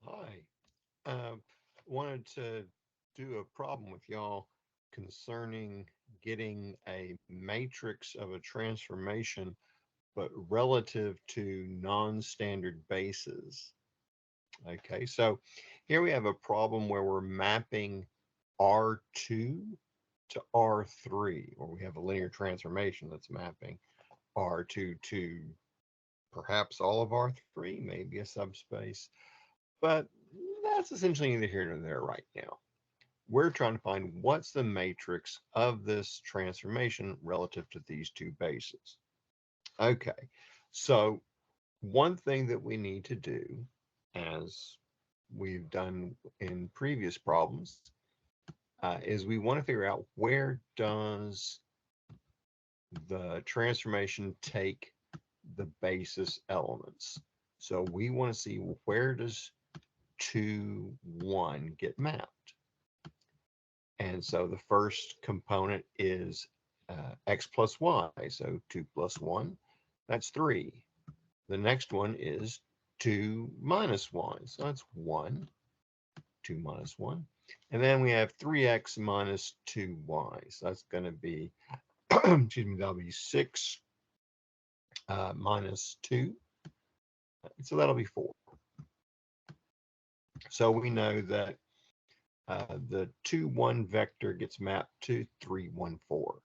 Hi. Wanted to do a problem with y'all concerning getting a matrix of a transformation, but relative to non-standard bases. Okay, so here we have a problem where we're mapping R2 to R3, or we have a linear transformation that's mapping R2 to perhaps all of R3, maybe a subspace. But that's essentially neither here nor there right now. We're trying to find what's the matrix of this transformation relative to these two bases. Okay, so one thing that we need to do, as we've done in previous problems, is we want to figure out where does the transformation take the basis elements. So we want to see where does 2, 1 get mapped. And so the first component is x plus y. So 2 plus 1, that's 3. The next one is 2 minus y. So that's 1, 2 minus 1. And then we have 3x minus 2y. So that's going to be, excuse me, that'll be 6 minus 2. So that'll be 4. So we know that the 2, 1 vector gets mapped to 3, 1, 4.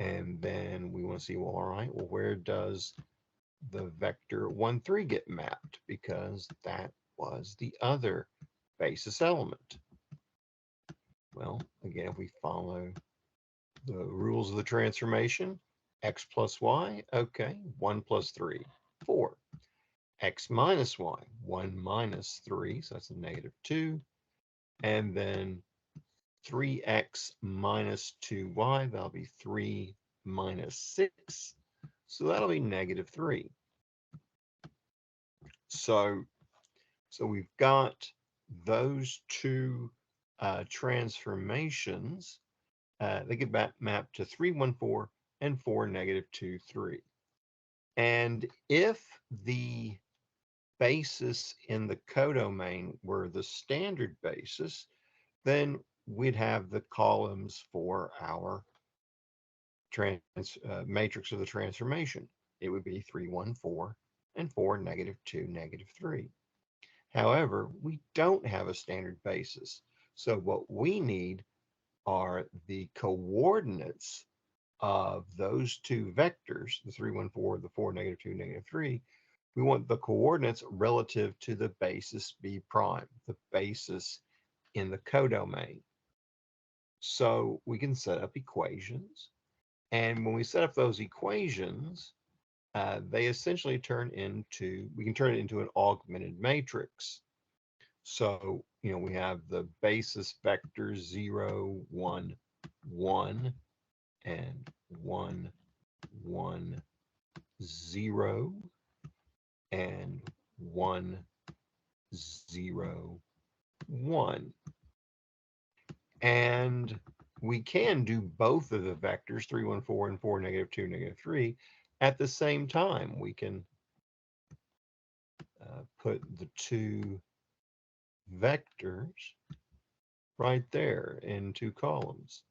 And then we want to see, well, all right, well, where does the vector 1, 3 get mapped? Because that was the other basis element. Well, again, if we follow the rules of the transformation, x plus y, okay, 1 plus 3, 4. X minus y, 1 minus 3, so that's a negative 2. And then 3x minus 2y, that'll be 3 minus 6. So that'll be negative 3. So, so we've got those two transformations. They get mapped to 3, 1, 4 and 4, negative 2, 3. And if the basis in the codomain were the standard basis, then we'd have the columns for our matrix of the transformation. It would be 3, 1, 4 and 4, negative 2, negative 3. However, we don't have a standard basis. So what we need are the coordinates of those two vectors, the 3, 1, 4, the 4, negative 2, negative 3. We want the coordinates relative to the basis B prime, the basis in the codomain. So we can set up equations. And when we set up those equations, they essentially we can turn it into an augmented matrix. So, we have the basis vectors 0, 1, 1, and 1, 1, 0, and 1, 0, 1. And we can do both of the vectors, 3, 1, 4, and 4, negative 2, negative 3, at the same time. We can put the two vectors right there in two columns.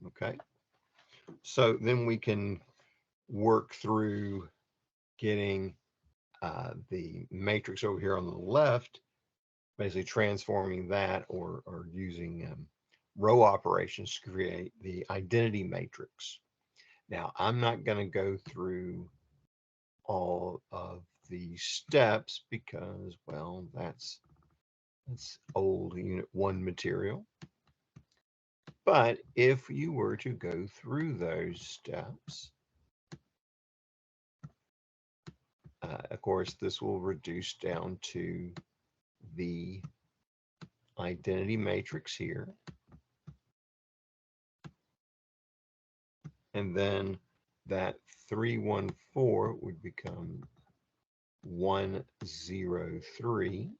Okay, so then we can work through getting the matrix over here on the left, basically transforming that or using row operations to create the identity matrix. Now, I'm not going to go through all of the steps because, well, that's old Unit 1 material. But if you were to go through those steps, of course, this will reduce down to the identity matrix here. And then that 314 would become 103.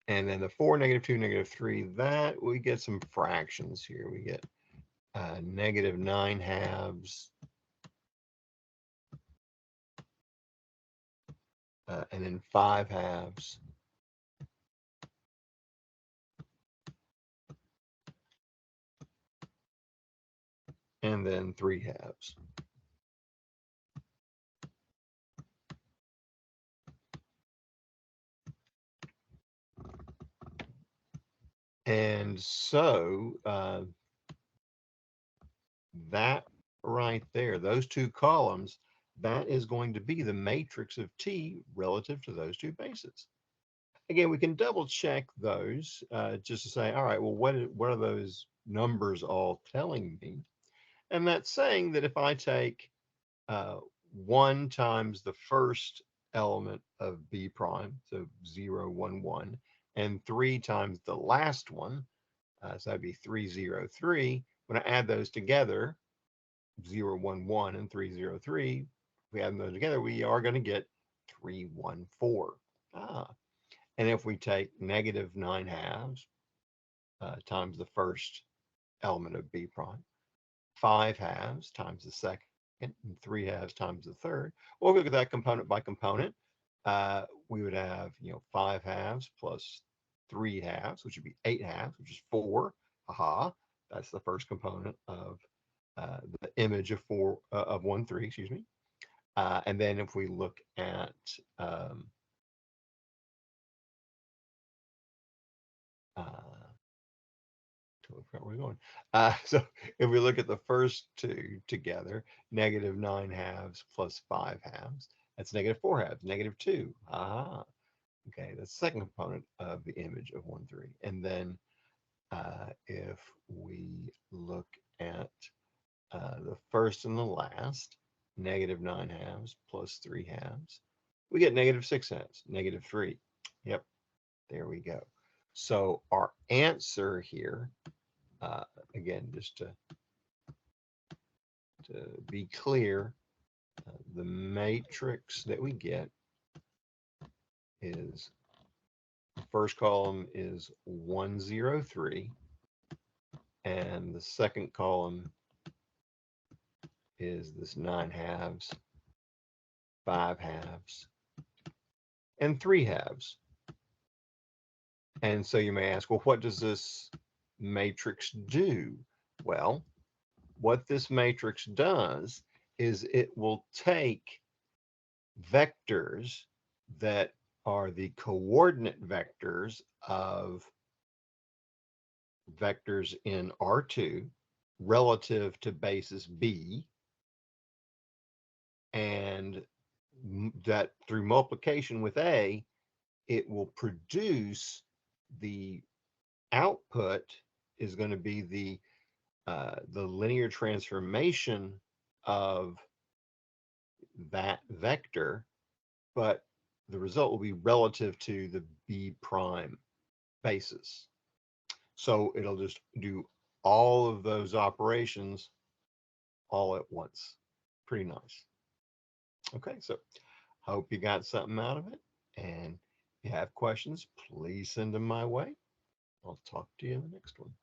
And then the 4, -2, -3, that we get some fractions here. We get -9/2, and then 5/2, and then 3/2. And so that right there, those two columns, that is going to be the matrix of T relative to those two bases. Again, we can double check those just to say, all right, well, what are those numbers all telling me? And that's saying that if I take 1 times the first element of B prime, so 0, 1, 1, and 3 times the last one, so that'd be 3, 0, 3. When I add those together, 0, 1, 1, and 3, 0, 3, if we add those together, we are going to get 3, 1, 4. And if we take -9/2 times the first element of B prime, 5/2 times the second, and 3/2 times the third. Well, if we look at that component by component, we would have 5/2 plus 3/2, which would be 8/2, which is 4. Aha, that's the first component of the image of 1, 3. Excuse me. And then if we look at totally forgot where we're going. So if we look at the first two together, -9/2 plus 5/2, that's -4/2, -2. Ah, okay, that's the second component of the image of 1, 3. And then if we look at the first and the last, -9/2 plus 3/2, we get -6/2, -3. Yep, there we go. So our answer here, again, just to be clear, the matrix that we get is, the first column is 1, 0, 3, and the second column is this 9/2, 5/2, and 3/2. And so you may ask, well, what does this matrix do? Well, what this matrix does is it will take vectors that are the coordinate vectors of vectors in R2 relative to basis B, and that through multiplication with A, it will produce the output is going to be the linear transformation of that vector, but the result will be relative to the B prime basis. So it'll just do all of those operations all at once. Pretty nice. Okay, so hope you got something out of it. And if you have questions, please send them my way. I'll talk to you in the next one.